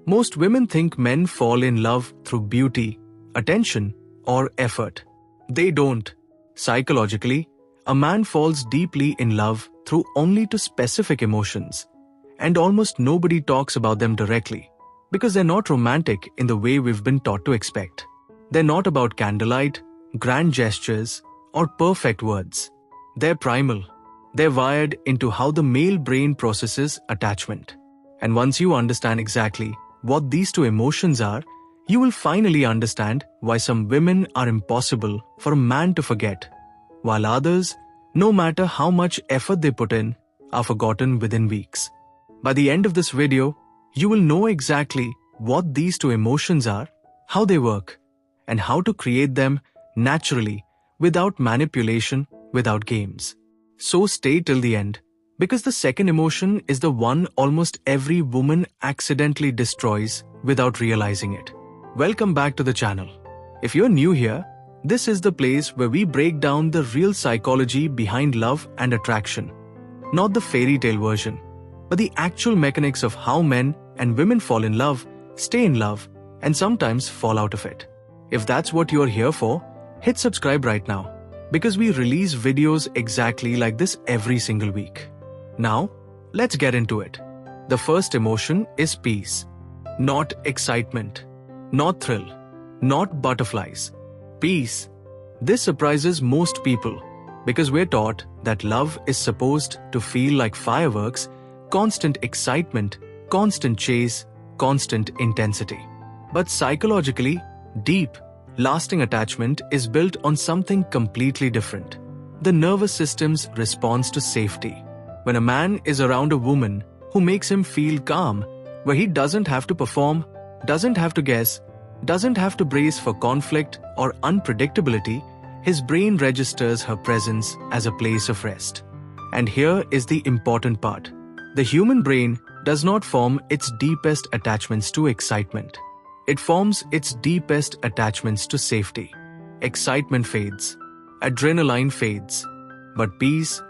Most women think men fall in love through beauty, attention, or effort. They don't. Psychologically, a man falls deeply in love through only two specific emotions, and almost nobody talks about them directly because they're not romantic in the way we've been taught to expect. They're not about candlelight, grand gestures, or perfect words. They're primal. They're wired into how the male brain processes attachment. And once you understand exactly what these two emotions are, you will finally understand why some women are impossible for a man to forget, while others, no matter how much effort they put in, are forgotten within weeks. By the end of this video, you will know exactly what these two emotions are, how they work, and how to create them naturally without manipulation, without games. So stay till the end, because the second emotion is the one almost every woman accidentally destroys without realizing it. Welcome back to the channel. If you're new here, this is the place where we break down the real psychology behind love and attraction. Not the fairy tale version, but the actual mechanics of how men and women fall in love, stay in love, and sometimes fall out of it. If that's what you're here for, hit subscribe right now, because we release videos exactly like this every single week. Now, let's get into it. The first emotion is peace. Not excitement, not thrill, not butterflies. Peace. This surprises most people because we're taught that love is supposed to feel like fireworks, constant excitement, constant chase, constant intensity. But psychologically, deep, lasting attachment is built on something completely different. The nervous system's response to safety. When a man is around a woman who makes him feel calm, where he doesn't have to perform, doesn't have to guess, doesn't have to brace for conflict or unpredictability, his brain registers her presence as a place of rest. And here is the important part. The human brain does not form its deepest attachments to excitement. It forms its deepest attachments to safety. Excitement fades. Adrenaline fades. But peace,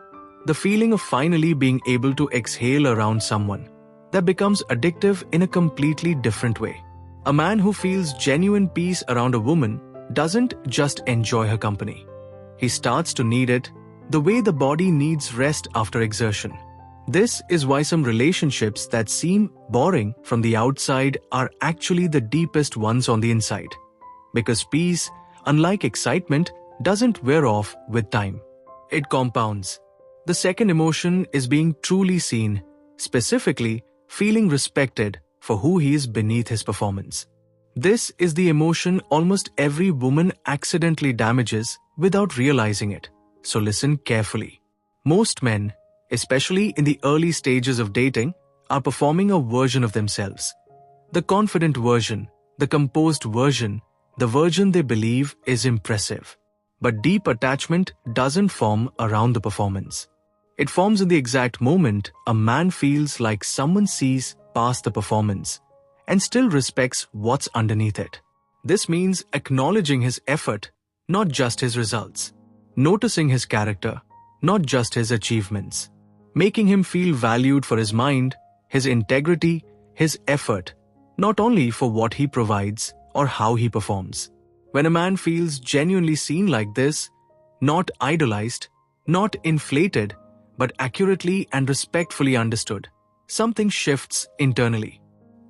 the feeling of finally being able to exhale around someone, that becomes addictive in a completely different way. A man who feels genuine peace around a woman doesn't just enjoy her company. He starts to need it the way the body needs rest after exertion. This is why some relationships that seem boring from the outside are actually the deepest ones on the inside. Because peace, unlike excitement, doesn't wear off with time. It compounds. The second emotion is being truly seen, specifically feeling respected for who he is beneath his performance. This is the emotion almost every woman accidentally damages without realizing it. So listen carefully. Most men, especially in the early stages of dating, are performing a version of themselves. The confident version, the composed version, the version they believe is impressive. But deep attachment doesn't form around the performance. It forms in the exact moment a man feels like someone sees past the performance and still respects what's underneath it. This means acknowledging his effort, not just his results. Noticing his character, not just his achievements. Making him feel valued for his mind, his integrity, his effort, not only for what he provides or how he performs. When a man feels genuinely seen like this, not idolized, not inflated, but accurately and respectfully understood, something shifts internally.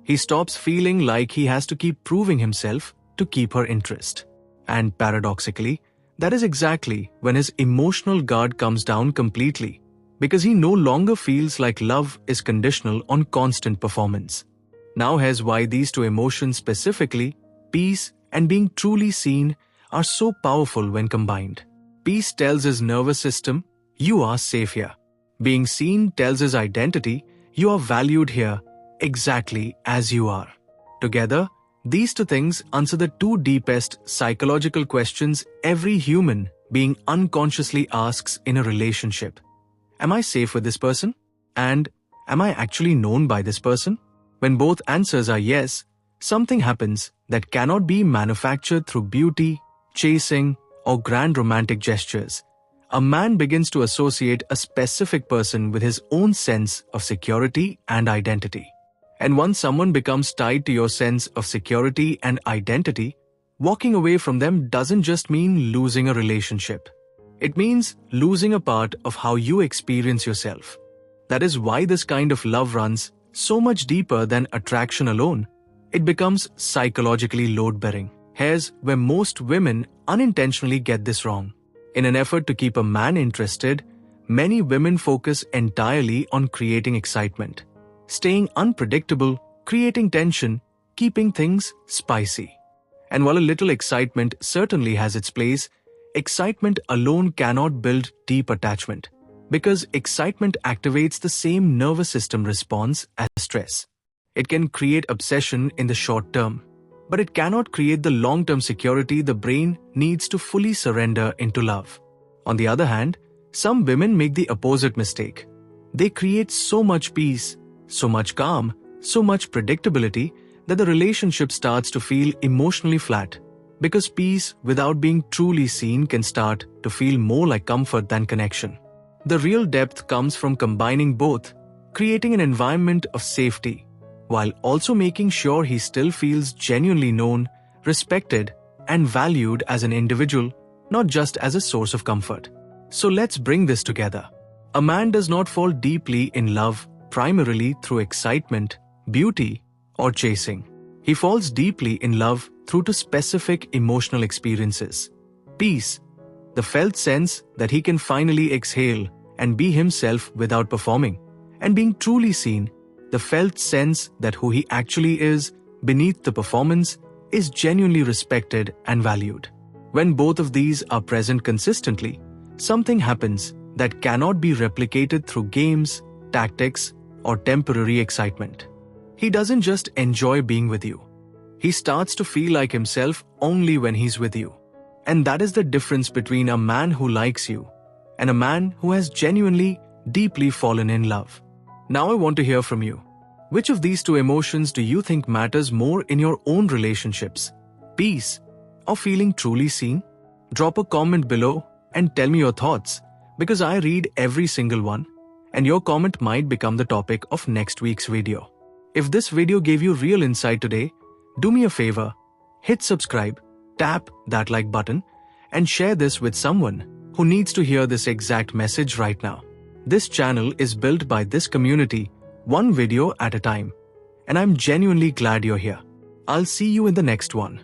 He stops feeling like he has to keep proving himself to keep her interest. And paradoxically, that is exactly when his emotional guard comes down completely, because he no longer feels like love is conditional on constant performance. Now here's why these two emotions specifically, peace and being truly seen, are so powerful when combined. Peace tells his nervous system, you are safe here. Being seen tells his identity, you are valued here, exactly as you are. Together, these two things answer the two deepest psychological questions every human being unconsciously asks in a relationship. Am I safe with this person? And am I actually known by this person? When both answers are yes, something happens that cannot be manufactured through beauty, chasing, or grand romantic gestures. A man begins to associate a specific person with his own sense of security and identity. And once someone becomes tied to your sense of security and identity, walking away from them doesn't just mean losing a relationship. It means losing a part of how you experience yourself. That is why this kind of love runs so much deeper than attraction alone. It becomes psychologically load-bearing. Here's where most women unintentionally get this wrong. In an effort to keep a man interested, many women focus entirely on creating excitement, staying unpredictable, creating tension, keeping things spicy. And while a little excitement certainly has its place, excitement alone cannot build deep attachment, because excitement activates the same nervous system response as stress. It can create obsession in the short term, but it cannot create the long-term security the brain needs to fully surrender into love. On the other hand, some women make the opposite mistake. They create so much peace, so much calm, so much predictability that the relationship starts to feel emotionally flat, because peace without being truly seen can start to feel more like comfort than connection. The real depth comes from combining both, creating an environment of safety, while also making sure he still feels genuinely known, respected, and valued as an individual, not just as a source of comfort. So let's bring this together. A man does not fall deeply in love primarily through excitement, beauty, or chasing. He falls deeply in love through two specific emotional experiences: peace, the felt sense that he can finally exhale and be himself without performing, and being truly seen, the felt sense that who he actually is beneath the performance is genuinely respected and valued. When both of these are present consistently, something happens that cannot be replicated through games, tactics, or temporary excitement. He doesn't just enjoy being with you. He starts to feel like himself only when he's with you. And that is the difference between a man who likes you and a man who has genuinely, deeply fallen in love. Now I want to hear from you. Which of these two emotions do you think matters more in your own relationships? Peace or feeling truly seen? Drop a comment below and tell me your thoughts, because I read every single one, and your comment might become the topic of next week's video. If this video gave you real insight today, do me a favor, hit subscribe, tap that like button, and share this with someone who needs to hear this exact message right now. This channel is built by this community, one video at a time, and I'm genuinely glad you're here. I'll see you in the next one.